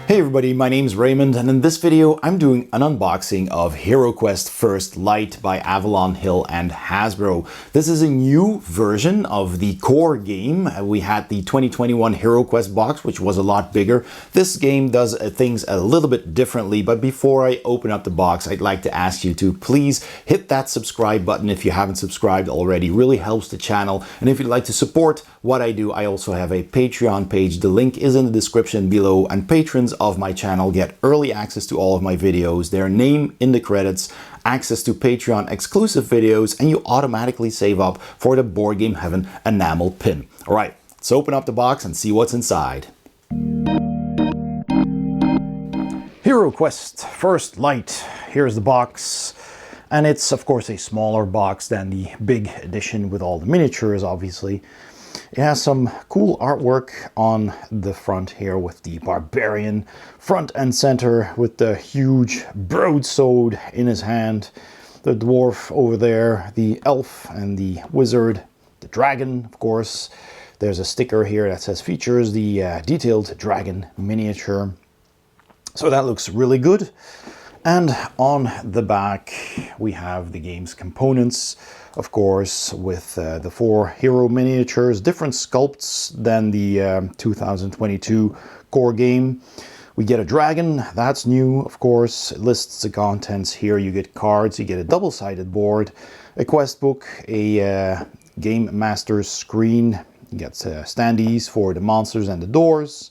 Hey everybody, my name's Raymond, and in this video I'm doing an unboxing of HeroQuest First Light by Avalon Hill and Hasbro. This is a new version of the core game. We had the 2021 HeroQuest box, which was a lot bigger. This game does things a little bit differently, but before I open up the box, I'd like to ask you to please hit that subscribe button if you haven't subscribed already. It really helps the channel, and if you'd like to support what I do, I also have a Patreon page. The link is in the description below, and patrons of my channel get early access to all of my videos, their name in the credits, access to Patreon exclusive videos, and you automatically save up for the Board Game Heaven enamel pin. All right, let's open up the box and see what's inside. HeroQuest First Light. Here's the box. And it's of course a smaller box than the big edition with all the miniatures, obviously. It has some cool artwork on the front here with the barbarian front and center with the huge broadsword in his hand, the dwarf over there, the elf and the wizard, the dragon, of course. There's a sticker here that says features the detailed dragon miniature. So that looks really good. And on the back we have the game's components, of course, with the 4 hero miniatures, different sculpts than the 2022 core game. We get a dragon, that's new, of course. It lists the contents here. You get cards, you get a double-sided board, a quest book, a game master's screen. You get standees for the monsters and the doors.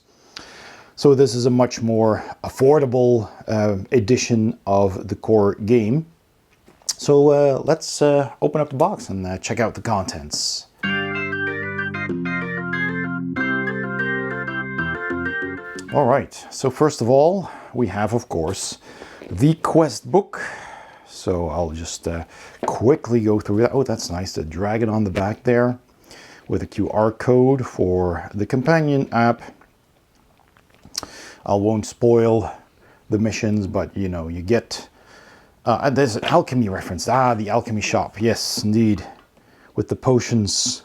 So this is a much more affordable edition of the core game. So let's open up the box and check out the contents. All right, so first of all, we have, of course, the quest book. So I'll just quickly go through that. Oh, that's nice, the dragon on the back there with a QR code for the companion app. I won't spoil the missions, but you know, you get... there's an alchemy reference. The alchemy shop. Yes, indeed. With the potions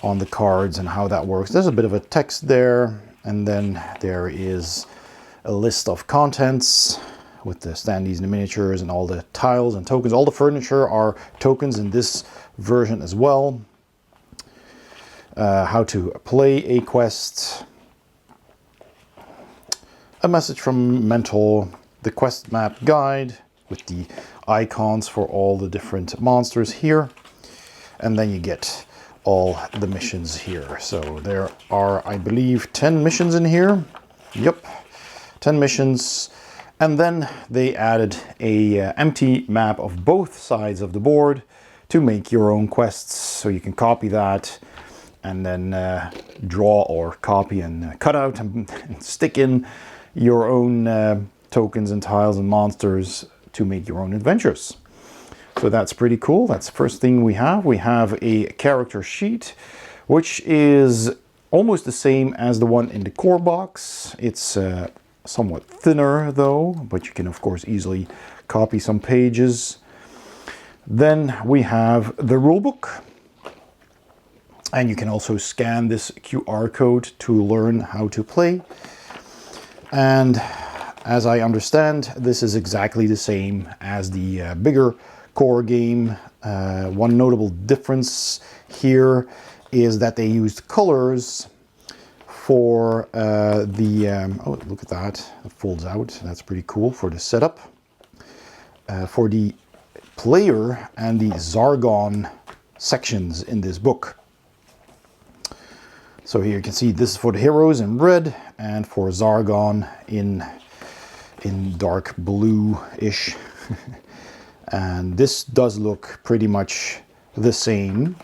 on the cards and how that works. There's a bit of a text there. And then there is a list of contents with the standees and the miniatures and all the tiles and tokens. All the furniture are tokens in this version as well. How to play a quest. A message from Mentor. The quest map guide with the icons for all the different monsters here. And then you get all the missions here. So there are, I believe, 10 missions in here. Yep, 10 missions. And then they added a empty map of both sides of the board to make your own quests. So you can copy that and then draw or copy and cut out and stick in your own tokens and tiles and monsters to make your own adventures. So that's pretty cool. That's the first thing we have. We have a character sheet, which is almost the same as the one in the core box. It's somewhat thinner though, but you can of course easily copy some pages. Then we have the rulebook, and you can also scan this QR code to learn how to play. And as I understand, this is exactly the same as the bigger core game. One notable difference here is that they used colors for oh, look at that, it folds out. That's pretty cool for the setup. For the player and the Zargon sections in this book. So here you can see this is for the heroes in red and for Zargon in dark blue-ish. And this does look pretty much the same.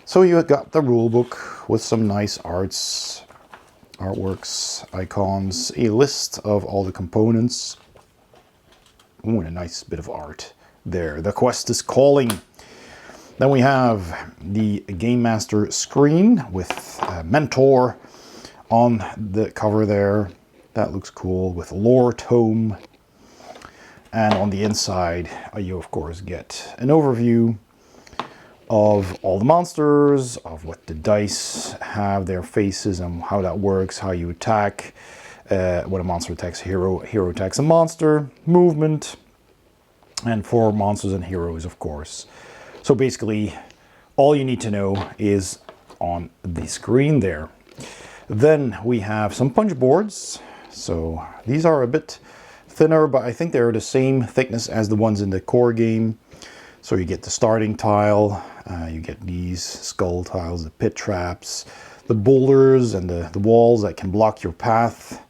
So you got the rule book with some nice artworks, icons, a list of all the components. Ooh, and a nice bit of art there. The quest is calling. Then we have the Game Master screen with Mentor on the cover there. That looks cool, with lore tome. And on the inside, you of course get an overview of all the monsters, of what the dice have, their faces, and how that works, how you attack. When a monster attacks a hero, hero attacks a monster, movement, and for monsters and heroes, of course. So basically, all you need to know is on the screen there. Then we have some punch boards. So these are a bit thinner, but I think they're the same thickness as the ones in the core game. So you get the starting tile, you get these skull tiles, the pit traps, the boulders and the walls that can block your path.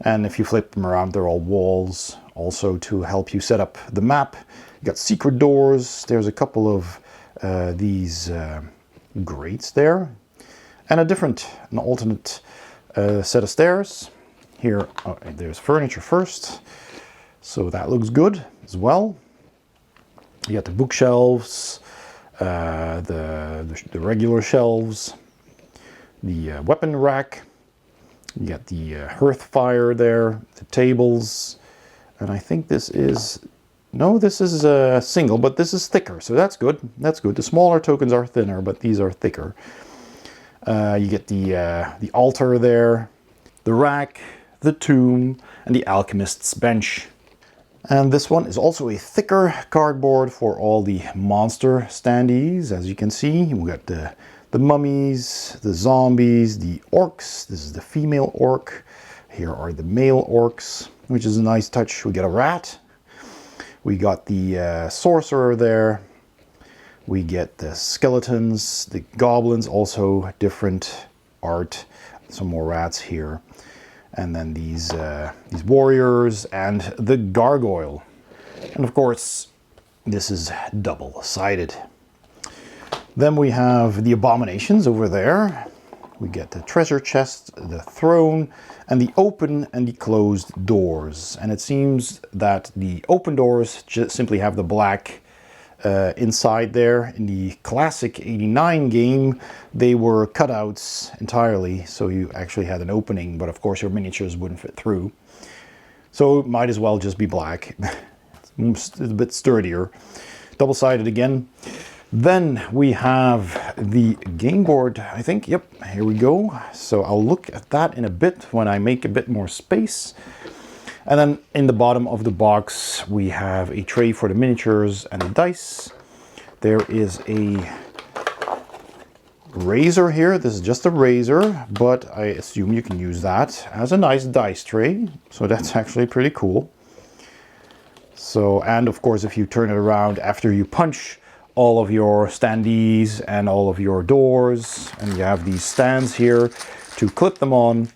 And if you flip them around, they're all walls, also to help you set up the map. You got secret doors. There's a couple of these grates there, and an alternate set of stairs. Here, there's furniture first, so that looks good as well. You got the bookshelves, the regular shelves, the weapon rack. You got the hearth fire there, the tables, and I think this is, no, this is a single, but this is thicker, so that's good. That's good. The smaller tokens are thinner, but these are thicker. You get the altar there, the rack, the tomb, and the alchemist's bench. And this one is also a thicker cardboard for all the monster standees. As you can see, we got the mummies, the zombies, the orcs. This is the female orc. Here are the male orcs, which is a nice touch. We get a rat. We got the sorcerer there. We get the skeletons, the goblins, also different art. Some more rats here. And then these warriors and the gargoyle. And of course, this is double-sided. Then we have the abominations over there. We get the treasure chest, the throne, and the open and the closed doors. And it seems that the open doors just simply have the black inside there. In the classic 89 game, they were cutouts entirely, so you actually had an opening, but of course your miniatures wouldn't fit through. So it might as well just be black. It's a bit sturdier. Double-sided again. Then we have the game board, I think. Yep, here we go. So I'll look at that in a bit when I make a bit more space. And then in the bottom of the box, we have a tray for the miniatures and the dice. There is a razor here. This is just a razor, but I assume you can use that as a nice dice tray. So that's actually pretty cool. So, and of course, if you turn it around after you punch all of your standees and all of your doors, and you have these stands here to clip them on,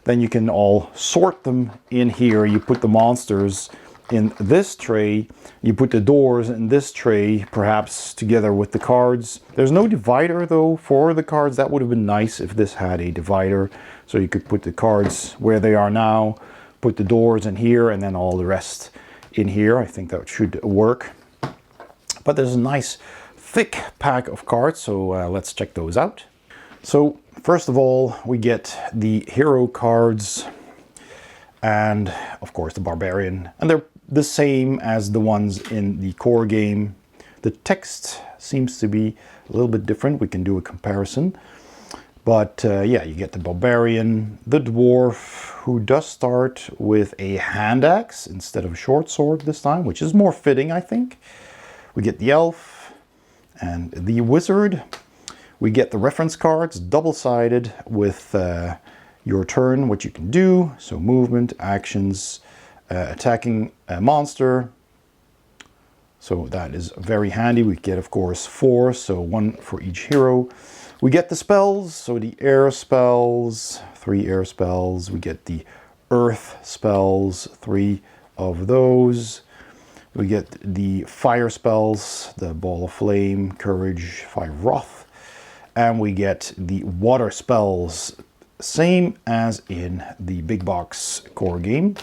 then you can all sort them in here. You put the monsters in this tray, you put the doors in this tray, perhaps together with the cards. There's no divider though for the cards. That would have been nice if this had a divider, so you could put the cards where they are now, put the doors in here, and then all the rest in here. I think that should work. But there's a nice thick pack of cards, so let's check those out. So first of all, we get the hero cards and of course the barbarian, and they're the same as the ones in the core game. The text seems to be a little bit different. We can do a comparison, but yeah, you get the barbarian, the dwarf, who does start with a hand axe instead of a short sword this time, which is more fitting, I think. We get the elf and the wizard. We get the reference cards, double-sided, with your turn, what you can do. So movement, actions, attacking a monster. So that is very handy. We get, of course, 4, so 1 for each hero. We get the spells, so the air spells, 3 air spells. We get the earth spells, 3 of those. We get the fire spells, the ball of flame, courage, fire wrath. And we get the water spells, same as in the big box core game.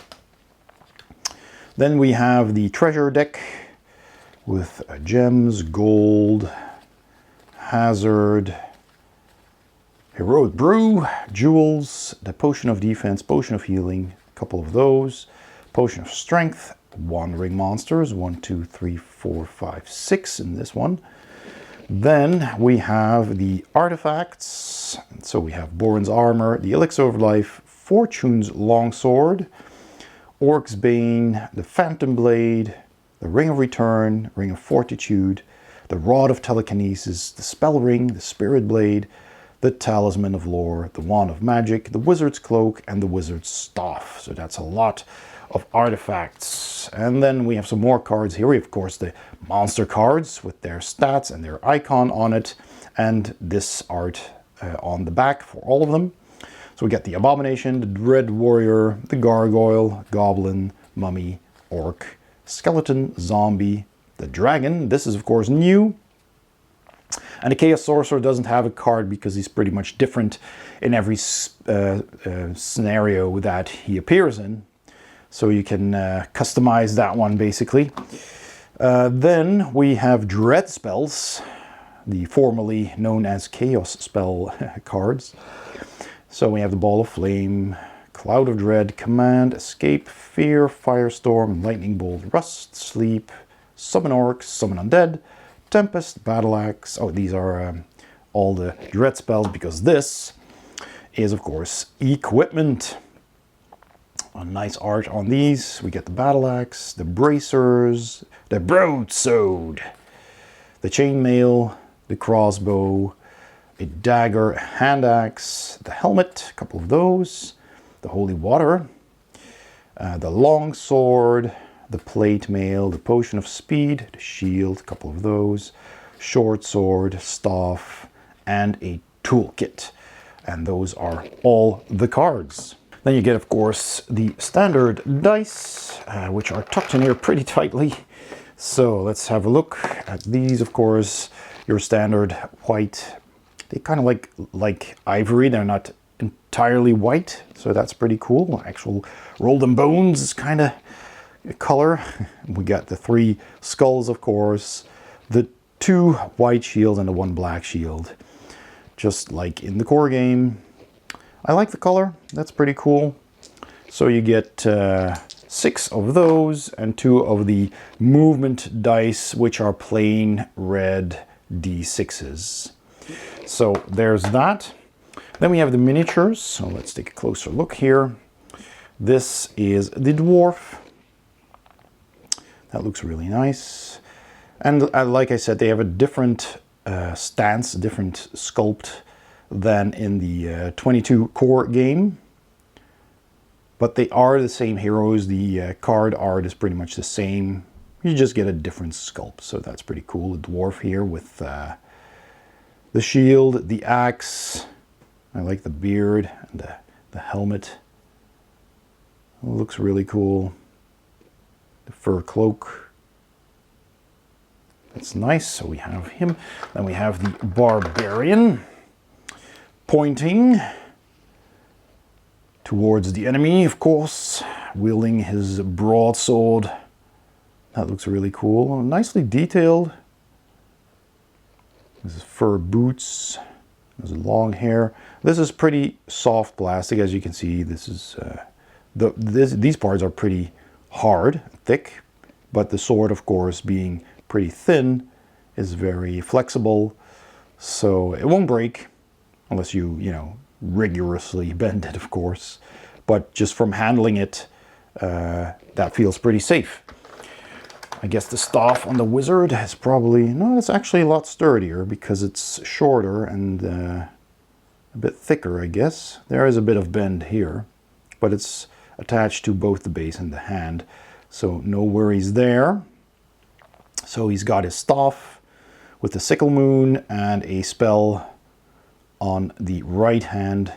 Then we have the treasure deck with gems, gold, hazard, heroic brew, jewels, the potion of defense, potion of healing, a couple of those, potion of strength, wandering monsters, 1, 2, 3, 4, 5, 6 in this one. Then we have the artifacts. So we have Borin's armor, the Elixir of Life, Fortune's longsword, Orc's Bane, the Phantom Blade, the Ring of Return, Ring of Fortitude, the Rod of Telekinesis, the Spell Ring, the Spirit Blade, the Talisman of Lore, the Wand of Magic, the Wizard's Cloak, and the Wizard's Staff. So that's a lot of artifacts. And then we have some more cards here. We have, of course, the monster cards with their stats and their icon on it, and this art on the back for all of them. So we get the Abomination, the Dread Warrior, the Gargoyle, Goblin, Mummy, Orc, Skeleton, Zombie, the Dragon. This is, of course, new. And the Chaos Sorcerer doesn't have a card because he's pretty much different in every scenario that he appears in. So you can customize that one, basically. Then we have Dread Spells, the formerly known as Chaos Spell cards. So we have the Ball of Flame, Cloud of Dread, Command, Escape, Fear, Firestorm, Lightning Bolt, Rust, Sleep, Summon Orcs, Summon Undead, Tempest, Battle Axe. Oh, these are all the Dread spells, because this is, of course, equipment. A nice art on these. We get the Battle Axe, the Bracers, the Broadsword, the Chainmail, the Crossbow, a Dagger, Hand Axe, the Helmet, a couple of those, the Holy Water, the Longsword, the Plate Mail, the Potion of Speed, the Shield, a couple of those, Short Sword, Staff, and a Toolkit. And those are all the cards. Then you get, of course, the standard dice, which are tucked in here pretty tightly. So let's have a look at these. Of course, your standard white. They kind of like ivory. They're not entirely white, so that's pretty cool. Actual rolled and bones kind of color. We got the 3 skulls, of course, the 2 white shields and the 1 black shield, just like in the core game. I like the color. That's pretty cool. So you get 6 of those and 2 of the movement dice, which are plain red D6s. So there's that. Then we have the miniatures. So let's take a closer look here. This is the dwarf. That looks really nice. And like I said, they have a different stance, a different sculpt than in the 22 core game. But they are the same heroes. The card art is pretty much the same. You just get a different sculpt. So that's pretty cool. The dwarf here with the shield, the axe. I like the beard and the helmet. It looks really cool. The fur cloak. That's nice. So we have him. Then we have the barbarian pointing towards the enemy, of course, wielding his broadsword. That looks really cool. Nicely detailed. This is fur boots. There's long hair. This is pretty soft plastic, as you can see. This is these parts are pretty hard, thick, but the sword, of course, being pretty thin, is very flexible, so it won't break unless you rigorously bend it, of course. But just from handling it, that feels pretty safe. I guess the staff on the wizard is probably, no, it's actually a lot sturdier because it's shorter and a bit thicker, I guess. There is a bit of bend here, but it's attached to both the base and the hand, so no worries there. So he's got his staff with the sickle moon and a spell on the right hand.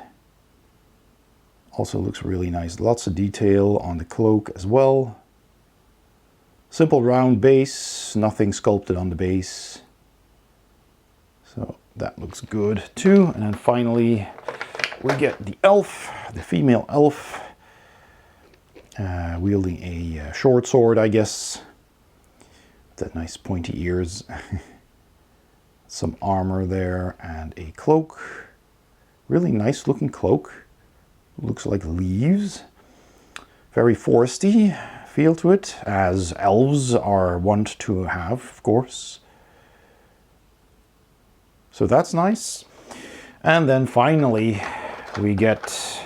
Also looks really nice. Lots of detail on the cloak as well. Simple round base, nothing sculpted on the base. So that looks good too. And then finally we get the elf, the female elf, wielding a short sword, I guess. That nice pointy ears. Some armor there and a cloak. Really nice looking cloak. Looks like leaves. Very foresty feel to it, as elves are wont to have, of course. So that's nice. And then finally, we get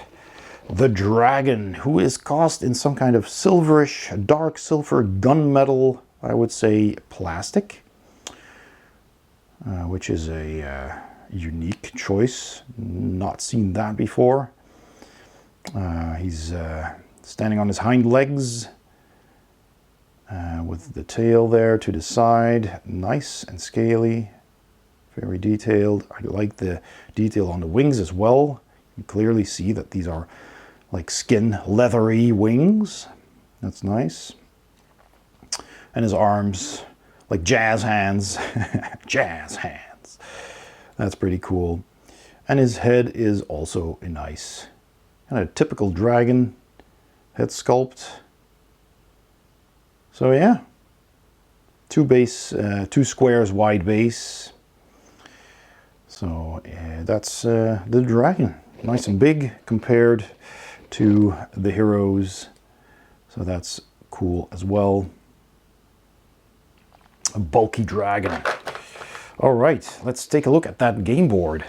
the dragon, who is cast in some kind of silverish, dark silver gunmetal, I would say plastic, which is a unique choice. Not seen that before. He's standing on his hind legs with the tail there to the side. Nice and scaly, very detailed. I like the detail on the wings as well. You clearly see that these are like skin leathery wings. That's nice. And his arms like jazz hands. Jazz hands. That's pretty cool. And his head is also a nice kind of typical dragon head sculpt. So yeah, two squares wide base. So that's the dragon, nice and big compared to the heroes. So that's cool as well. A bulky dragon. All right, let's take a look at that game board.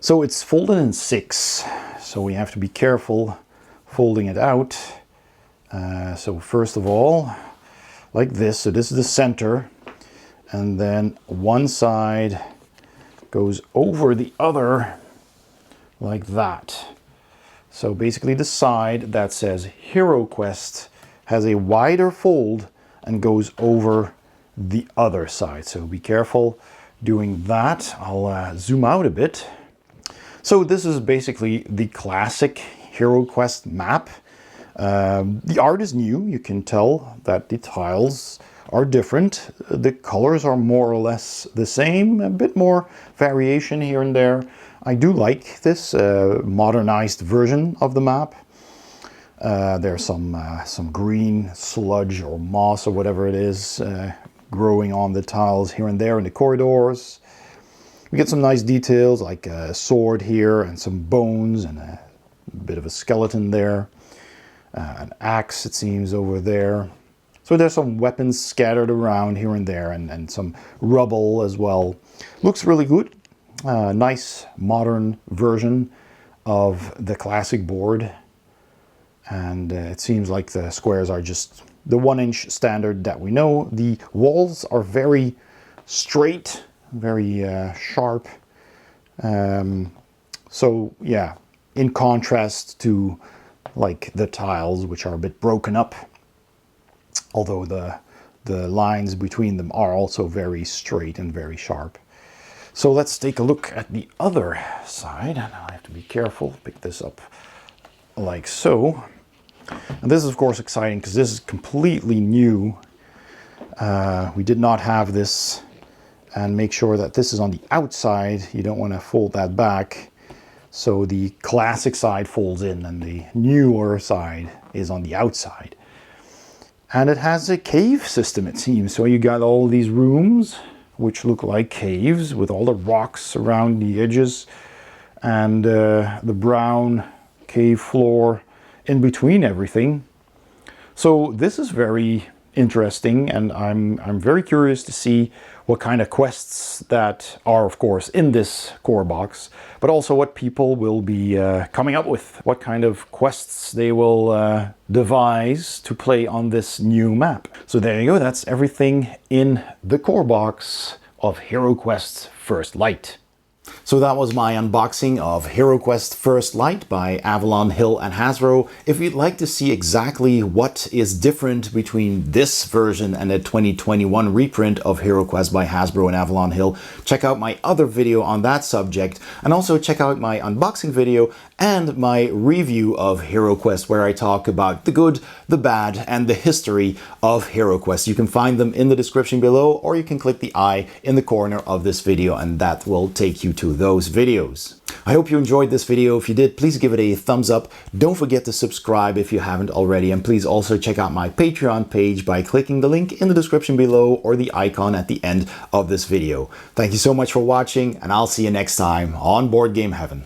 So it's folded in 6, so we have to be careful folding it out. So first of all, like this, so this is the center, and then one side goes over the other like that. So basically the side that says HeroQuest has a wider fold and goes over the other side. So be careful doing that. I'll zoom out a bit. So this is basically the classic HeroQuest map. The art is new. You can tell that the tiles are different. The colors are more or less the same, a bit more variation here and there. I do like this modernized version of the map. There's some green sludge or moss or whatever it is growing on the tiles here and there in the corridors. We get some nice details like a sword here and some bones and a bit of a skeleton there. An axe, it seems, over there. So there's some weapons scattered around here and there, and some rubble as well. Looks really good. Nice modern version of the classic board. And it seems like the squares are just the 1-inch standard that we know. The walls are very straight, very sharp. So yeah, in contrast to like the tiles, which are a bit broken up, although the lines between them are also very straight and very sharp. So let's take a look at the other side. Now I have to be careful, pick this up like so. And this is of course exciting because this is completely new. We did not have this, and make sure that this is on the outside. You don't want to fold that back. So the classic side folds in and the newer side is on the outside. And it has a cave system, it seems. So you got all these rooms which look like caves with all the rocks around the edges, and the brown cave floor in between everything. So this is very interesting, and I'm very curious to see what kind of quests that are, of course, in this core box, but also what people will be coming up with, what kind of quests they will devise to play on this new map. So there you go, that's everything in the core box of HeroQuest First Light. So that was my unboxing of HeroQuest First Light by Avalon Hill and Hasbro. If you'd like to see exactly what is different between this version and the 2021 reprint of HeroQuest by Hasbro and Avalon Hill, check out my other video on that subject, and also check out my unboxing video and my review of HeroQuest, where I talk about the good, the bad, and the history of HeroQuest. You can find them in the description below, or you can click the I in the corner of this video and that will take you to those videos. I hope you enjoyed this video. If you did, please give it a thumbs up. Don't forget to subscribe if you haven't already, and please also check out my Patreon page by clicking the link in the description below or the icon at the end of this video. Thank you so much for watching, and I'll see you next time on Board Game Heaven.